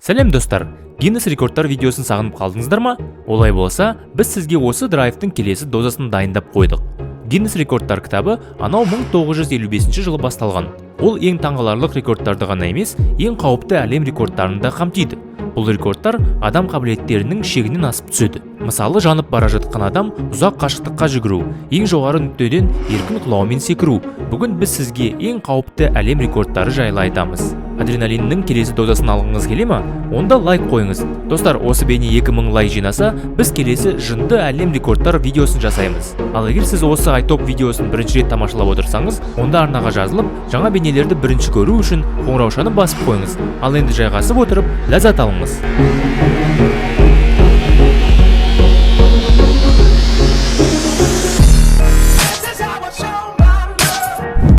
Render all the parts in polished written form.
Сәлем достар, Гиннесс рекордтар видеосын сағынып қалдыңыздар ма? Олай болса, біз сізге осы драйвтың келесі дозасын дайындап қойдық. Гиннесс рекордтар кітабы анау 1955 жылы басталған. Ол ең таңғаларлық рекордтарды ғана емес, ең қауіпті әлем рекордтарын да қамтиды. Бұл рекордтар адам қабілеттерінің шегінен асып түседі. Мысалы, жанып бара жатқан адам ұзақ қашықтыққа жүгіру, ең жоғары нүктеден еркін құлаумен секіру. Бүгін біз сізге ең қауіпті әлем рекордтары жайлы айтамыз. Адреналиннің келесі дозасын алғыңыз келе ма? Онда лайк қойыңыз. Достар, осы бейне 2000 лайк жинаса, біз келесі жынды әлем рекордтар видеосын жасаймыз. Ал егер сіз осы айтоп видеосын бірінші рет тамашалап отырсаңыз, онда арнаға жазылып, жаңа бейнелерді бірінші көру үшін қоңыраушаны басып қойыңыз. Ал енді жайғасып отырып, ләззат алыңыз.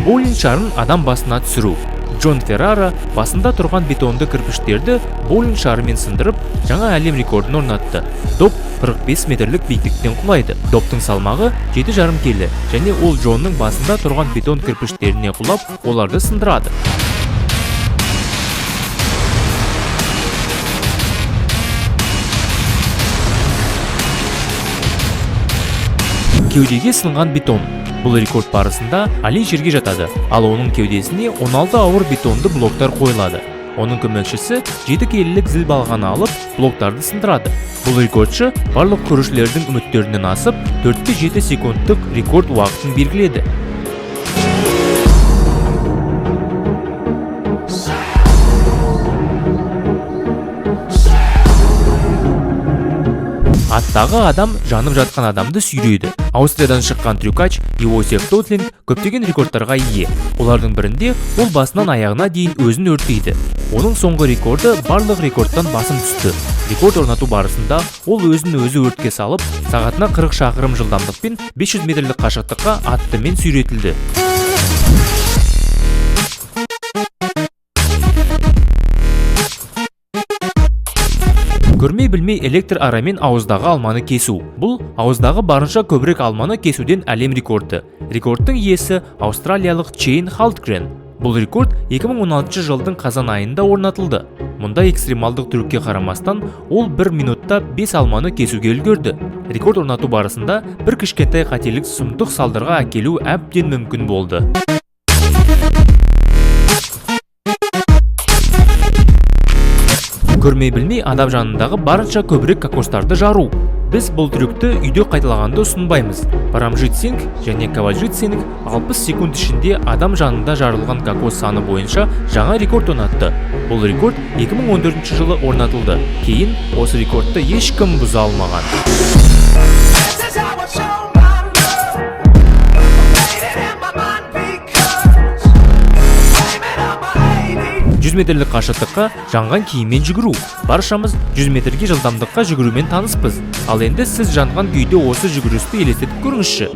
Боулинг шарын адам басына түсіру. Джон Ферраро басында тұрған бетонды кірпіштерді боулинг шарымен сындырып, жаңа әлем рекордын орнатты. Доп 45 метрлік биіктіктен құлайды. Доптың салмағы 7,5 келі, және ол Джонның басында тұрған бетон кірпіштеріне құлап, оларды сындырады. Кеудеге сынған бетон. Бұл рекорд барысында Олай жерге жатады, ал оның кеудесіне 16 ауыр бетонды блоктар қойылады. Оның көмекшісі 7 келілік зіл балғаны алып, блоктарды сындырады. Бұл рекордшы барлық көрушілердің үміттерінен асып, 4-7 секундтық рекорд уақытын белгіледі. Аттағы адам жанып жатқан адамды сүйрейді. Аустриядан шыққан трюкач Иозеф Тодлинг көптеген рекордтарға ие. Олардың бірінде ол басынан аяғына дейін өзін өртейді. Оның соңғы рекорды барлық рекордтан басым түсті. Рекорд орнату барысында ол өзін өзі өртке салып, сағатына 40 шақырым жылдамдықпен 500 метрлік қашықтыққа аттымен сүйретілді. Көрмей білмей электр арамен ауыздағы алманы кесу. Бұл ауыздағы барынша көбірек алманы кесуден әлем рекорды. Рекордтың иесі аустралиялық Чейн Халдгрен. Бұл рекорд 2016 жылдың қазан айында орнатылды. Мұнда экстремалдық трюкке қарамастан, ол 1 минутта 5 алманы кесуге үлгерді. Рекорд орнату барысында бір кішкентай қателік сұмдық салдарға әкелу әбден мүмкін болды. Көрмей білмей адам жанындағы барынша көбірек кокостарды жару. Біз бұл трюкті үйде қайталағанды ұсынбаймыз. Парамжитсинг және кавальжитсинг 60 секунд ішінде адам жанында жарылған кокос саны бойынша жаңа рекорд орнатты. Бұл рекорд 2014 жылы орнатылды. Кейін осы рекордты ешкім бұза алмаған. 100 метрлік қашықтыққа жанған киіммен жүгіру. Баршамыз 100 метрге жылдамдыққа жүгірумен таныспыз. Ал енді сіз жанған күйде осы жүгірісті елестетіп көріңізші.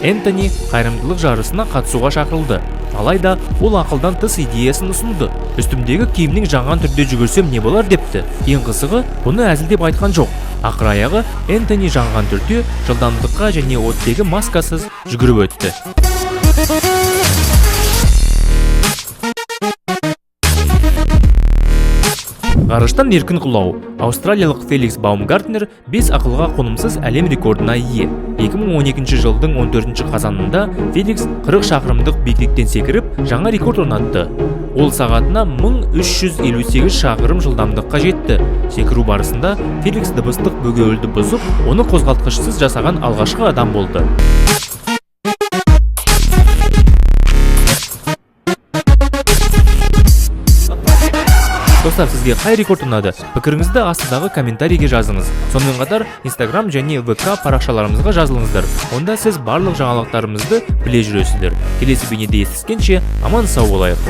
Энтони қайырымдылық жарысына қатысуға шақырылды. Алайда ол ақылдан тыс идеясын ұсынды. Үстімдегі киімнің жанған түрде жүгірсем не болар депті. Ең қызығы, бұны әзілдеп айтқан жоқ. Ақыр аяғы Энтони жанған түрде жылдамдыққа және оттегі маскасыз жүгіріп өтті. Ғарыштан еркін құлау. Аустралиялық Феликс Баумгартнер 5 ақылға қонымсыз әлем рекордына ие. 2012 жылдың 14 қазанында Феликс 40 шақырымдық биіктіктен секіріп, жаңа рекорд орнатты. Ол сағатына 1358 шақырым жылдамдыққа жетті. Секіру барысында Феликс дыбыстық бөгеуілді бұзып, оны қозғалтқышсыз жасаған алғашқы адам болды. Достар, сізге қай рекорд ұнады? Пікіріңізді астыдағы комментарийге жазыңыз. Сонымен қатар Instagram және ВК парақшаларымызға жазылыңыздар. Онда сіз барлық жаңалықтарымызды біле жүресіздер. Келесі бейнеде естіскенше аман сау болайық.